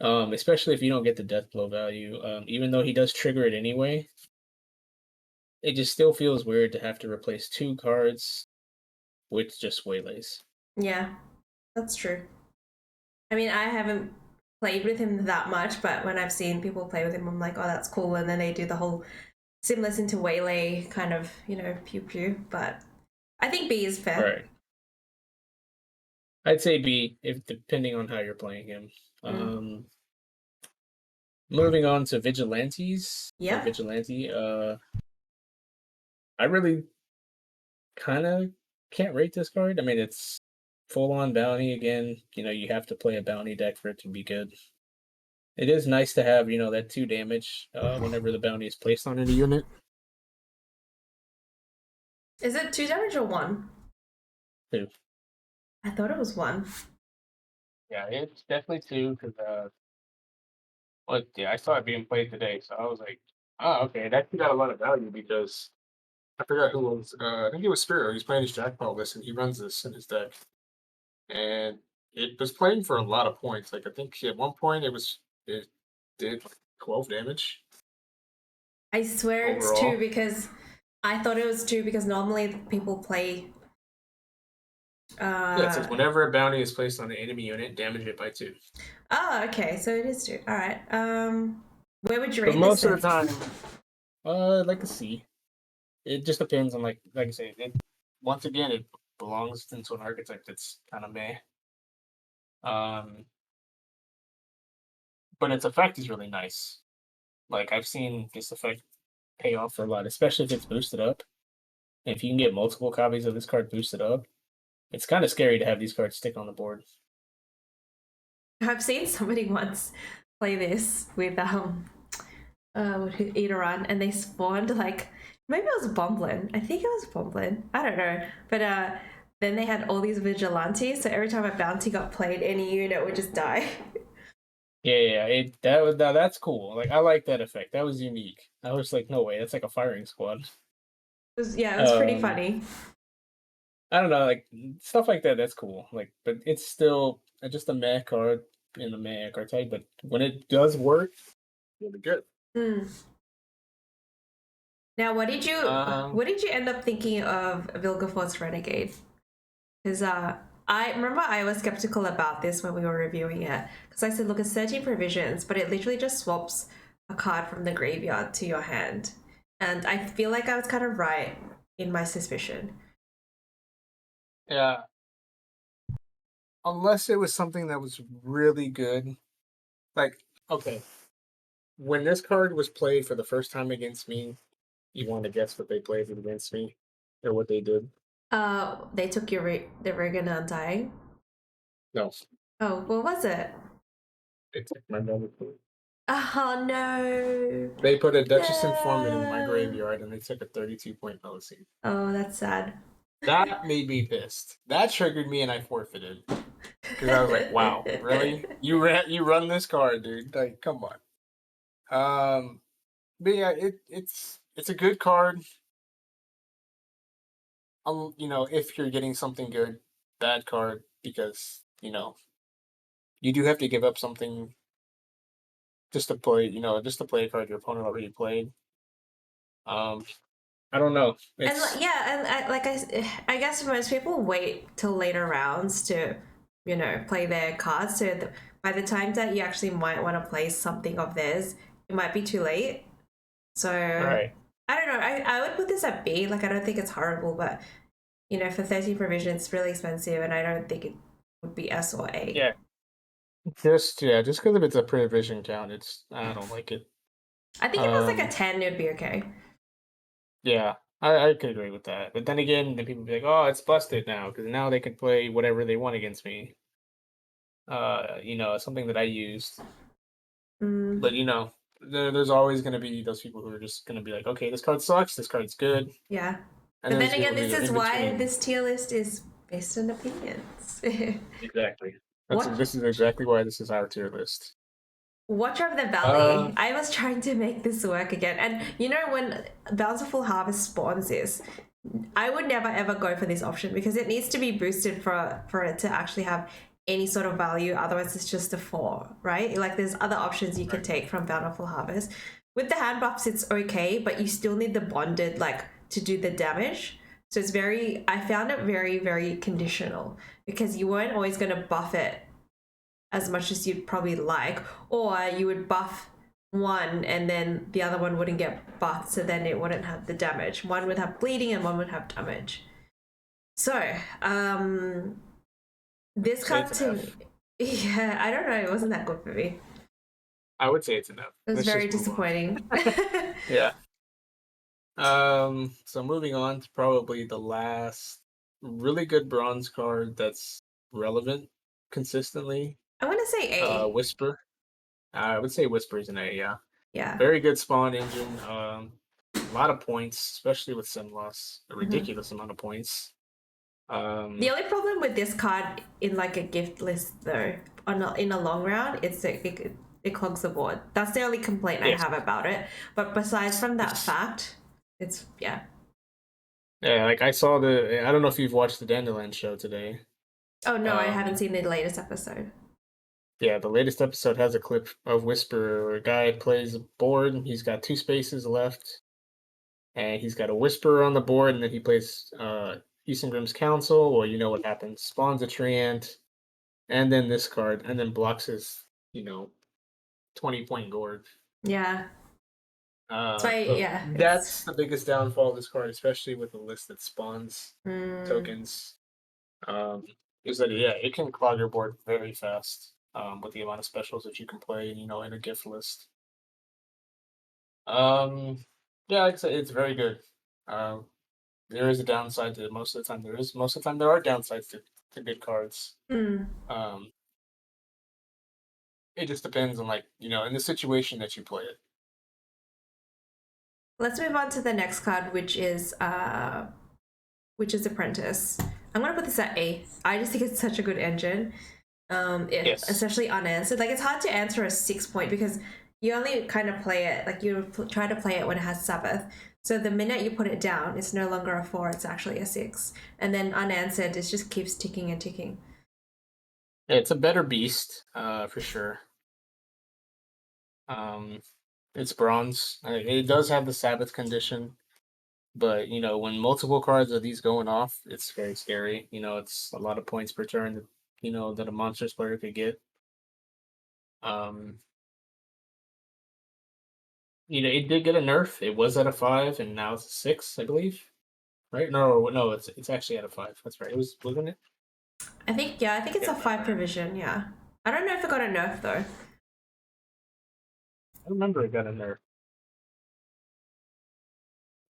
Especially if you don't get the death blow value. Even though he does trigger it anyway, it just still feels weird to have to replace 2 cards with just waylays.
yeah. That's true. I mean, I haven't played with him that much, but when I've seen people play with him, I'm like, oh, that's cool. And then they do the whole similar into waylay kind of, pew pew. But I think B is fair.
Right. I'd say B, if depending on how you're playing him.
Mm.
Um, Moving on to vigilantes or
Yep.
vigilante. I really kind of can't rate this card. I mean, it's full on bounty again. You have to play a bounty deck for it to be good. It is nice to have that 2 damage whenever the bounty is placed on any unit.
Is it 2 damage or 1?
2.
I thought it was 1.
Yeah, it's definitely two because I saw it being played today, so I was like, oh, okay, that got a lot of value because I forgot who was. I think it was Spiro. He's playing his jackpot list and he runs this in his deck, and it was playing for a lot of points. Like I think at one point it did like 12 damage
I swear it's 2
overall.
because I thought it was 2 because normally people play.
Yeah, it says
Uh,
whenever a bounty is placed on an enemy unit, damage it by 2.
oh, okay. So it is 2. All right. Where would you
But
rate this
most of the
then?
time, like a C. It just depends on like I said. Once again, it belongs into an archetype that's kind of meh. Um, but its effect is really nice. Like I've seen this effect pay off for a lot, especially if it's boosted up. And if you can get multiple copies of this card boosted up, it's kind of scary to have these cards stick on the board.
I've seen somebody once play this with Edoran, and they spawned like maybe it was Bomblin. I think it was Bomblin. I don't know, but then they had all these vigilantes. So every time a bounty got played, any unit would just die.
Yeah, that's cool. Like I like that effect. That was unique. I was like, no way, that's like a firing squad.
It was pretty
Um,
funny.
I don't know, like stuff like that. That's cool. Like, but it's still just a meh card in the meh archetype. But when it does work, really good.
Mm. Now,
Um,
what did you end up thinking of Vilgeforce Renegade? Because I remember I was skeptical about this when we were reviewing it because I said, look, it's 13 provisions, but it literally just swaps a card from the graveyard to your hand, and I feel like I was kind of right in my suspicion.
Yeah, unless it was something that was really good. Like, okay, when this card was played for the first time against me, you want to guess what they played against me or what they did?
They took your the rig and Undying.
No,
Oh, what was it?
they took my double.
Oh no.
They put a Duchess Informant in my
No.
graveyard, and they took a 32-point Melusine.
Oh, that's sad.
That made me pissed. That triggered me, and I forfeited because I was like, "Wow, really? You run this card, dude? Like, come on." But yeah, it's a good card. If you're getting something good, bad card because you do have to give up something just to play. Just to play a card your opponent already played. I don't know.
And I guess most people wait till later rounds to, play their cards. So by the time that you actually might want to play something of theirs, it might be too late. So
Right.
I don't know. I would put this at B. Like, I don't think it's horrible, but for 13 provision, it's really expensive, and I don't think it would be S or A.
Yeah. Just because of it's a provision count, I don't like it.
I think if it was like a 10, it would be okay.
Yeah, I could agree with that. But then again, the people be like, "Oh, it's busted now," because now they can play whatever they want against me. Something that I used. But there's always going to be those people who are just going to be like, "Okay, this card sucks. This card's good."
Yeah.
And
But then again,
people who
this
are
is
in
why
between.
this tier list is based on opinions.
Exactly.
What?
This is exactly why this is our tier list.
Watcher of the Valley. I was trying to make this work again. And when Bountiful Harvest spawns this, I would never ever go for this option because it needs to be boosted for it to actually have any sort of value. Otherwise, it's just a 4, right? Like, there's other options you can take from Bountiful Harvest. With the hand buffs, it's okay, but you still need the bonded, like, to do the damage. So I found it very, very conditional because you weren't always going to buff it as much as you'd probably like, or you would buff one and then the other one wouldn't get buffed, so then it wouldn't have the damage. One would have bleeding and one would have damage. So, this card to me, yeah, I don't know, it wasn't that good for me.
I would say it's enough.
It was very disappointing.
Yeah. So moving on to probably the last really good bronze card that's relevant consistently.
I want to say A.
Whisper. I would say Whisper is an A, yeah.
Yeah.
Very good spawn engine. A lot of points, especially with sim loss. A ridiculous amount of points.
The only problem with this card in like a gift list though, in a long round, it clogs the board. That's the only complaint I have about it. But besides from that fact, it's yeah.
Yeah, like I don't know if you've watched the Dandelion show today.
Oh no, I haven't seen the latest episode.
Yeah, the latest episode has a clip of Whisper where a guy plays a board and he's got 2 spaces left. And he's got a Whisper on the board, and then he plays Isengrim's Council, or you know what happens. Spawns a Treant, and then this card, and then blocks his, 20-point Gorge.
Yeah.
That's
it's
the biggest downfall of this card, especially with the list that spawns tokens. Is that it can clog your board very fast with the amount of specials that you can play, in a gift list. Yeah, like I said, it's very good. There is a downside to it. Most of the time there are downsides to good cards. It just depends on in the situation that you play it.
Let's move on to the next card, which is Apprentice. I'm gonna put this at A. I just think it's such a good engine.
Yes.
Especially unanswered. Like, it's hard to answer a 6-point because you only kind of play it, like you try to play it when it has Sabbath. So the minute you put it down, it's no longer a 4, it's actually a 6. And then unanswered, it just keeps ticking and ticking.
Yeah, it's a better beast, for sure. It's bronze. It does have the Sabbath condition, but when multiple cards of these going off, it's very scary. It's a lot of points per turn that that a monstrous player could get. It did get a nerf. It was at a 5, and now it's a 6, I believe. Right? No, it's actually at a 5. That's right. Wasn't it?
I think it's a 5 provision. Yeah, I don't know if it got a nerf though.
I remember it got in there.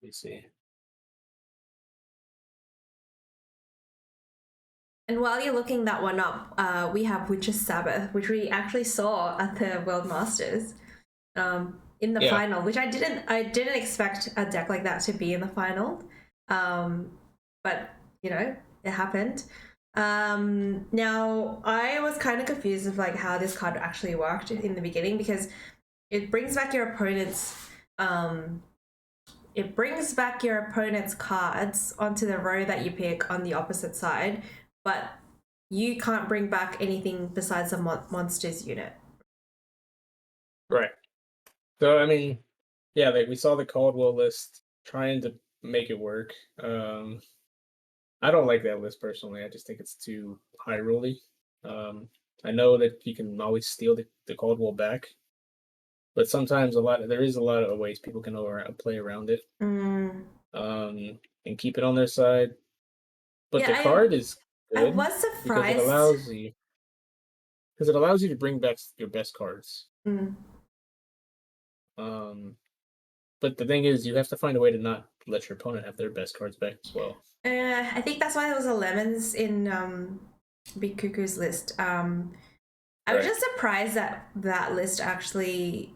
Let me see.
And while you're looking that one up, we have Witch's Sabbath, which we actually saw at the World Masters in the final, which I didn't expect a deck like that to be in the final. But you know, it happened. Now I was kind of confused of like how this card actually worked in the beginning, because it brings back your opponent's cards onto the row that you pick on the opposite side, but you can't bring back anything besides the monsters unit.
Right. So I mean, yeah, like we saw the Caldwell list trying to make it work. I don't like that list personally. I just think it's too high rolly. I know that you can always steal the Caldwell back, but sometimes there is a lot of ways people can play around it. And keep it on their side. But the card is good.
I was surprised
because it allows you to bring back your best cards. But the thing is, you have to find a way to not let your opponent have their best cards back as well.
I think that's why there was a lemons in Big Cuckoo's list. I was just surprised that that list actually,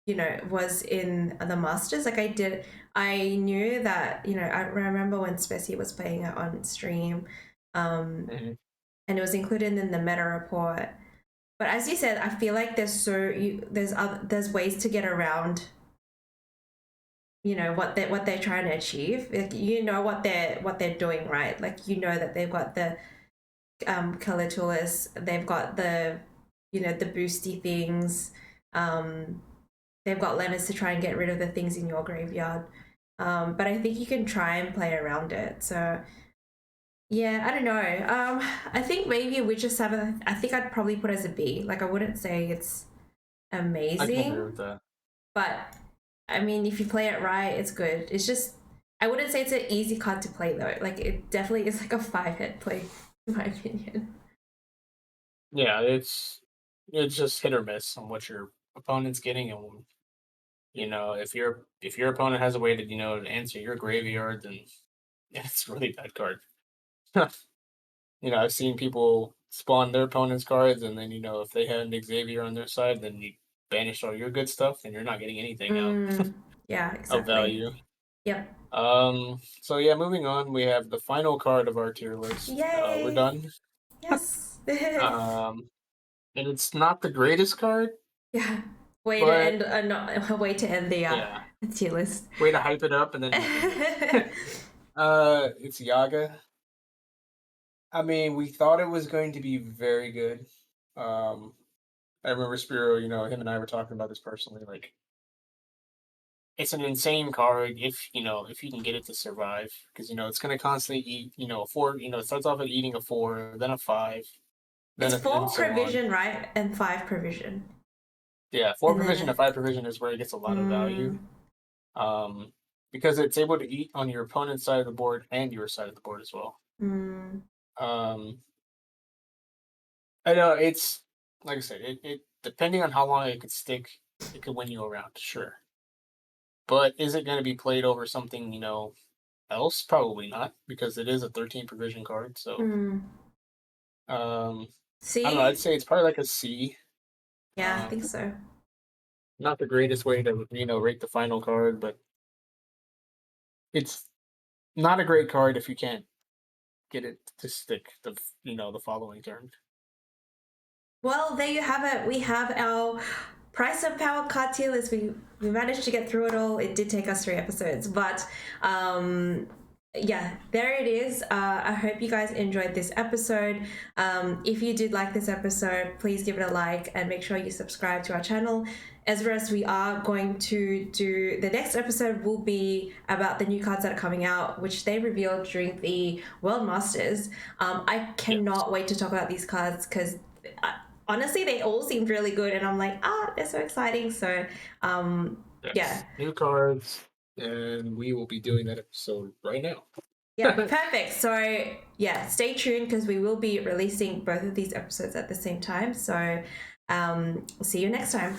you know, was in the Masters. Like I knew that, you know, I remember when Specie was playing it on stream, and it was included in the meta report. But as you said, I feel like there's ways to get around, you know, what they're trying to achieve. Like, you know what they're doing, right? Like, you know that they've got the Caligulus, they've got the, you know, the boosty things, they've got lemons to try and get rid of the things in your graveyard. But I think you can try and play around it. So yeah, I don't know. I think maybe Witch's Sabbath, I think I'd probably put as a B. Like, I wouldn't say it's amazing.
I can agree with that.
But I mean, if you play it right, it's good. It's just, I wouldn't say it's an easy card to play though. Like, it definitely is like a 5-hit play, in my opinion.
Yeah, it's just hit or miss on what your opponent's getting, and you know, if your opponent has a way to, you know, to answer your graveyard, then it's a really bad card. You know, I've seen people spawn their opponent's cards, and then, you know, if they had an Xavier on their side, then you banish all your good stuff, and you're not getting anything out.
Yeah, exactly.
Of value.
Yep.
So yeah, moving on, we have the final card of our tier list.
Yay!
We're done.
Yes.
And it's not the greatest card.
Yeah. Way to end the tier list.
Way to hype it up, and then it's Yaga. I mean, we thought it was going to be very good. I remember Spiro, you know, him and I were talking about this personally. Like, it's an insane card if you can get it to survive, because, you know, it's going to constantly eat, you know, a 4. You know, it starts off at eating a 4, then a 5. Then
it's 4 provision, right, and 5 provision.
Yeah, 4 provision to 5 provision is where it gets a lot of value. Because it's able to eat on your opponent's side of the board and your side of the board as well. I know it's, like I said, it depending on how long it could stick, it could win you around, sure. But is it going to be played over something, you know, else? Probably not, because it is a 13 provision card. So,
C?
I don't know. I'd say it's probably like a C.
Yeah, I think so.
Not the greatest way to, you know, rate the final card, but it's not a great card if you can't get it to stick the following turn.
Well, there you have it. We have our Price of Power card tier list. We managed to get through it all. It did take us 3 episodes, but yeah, there it is. I hope you guys enjoyed this episode. If you did like this episode, please give it a like and make sure you subscribe to our channel. As well as we are going to do, the next episode will be about the new cards that are coming out, which they revealed during the World Masters. I cannot wait to talk about these cards, because honestly, they all seemed really good, and I'm like, they're so exciting. So, yeah.
New cards, and we will be doing that episode right now.
Yeah, perfect. So, yeah, stay tuned, because we will be releasing both of these episodes at the same time. So, see you next time.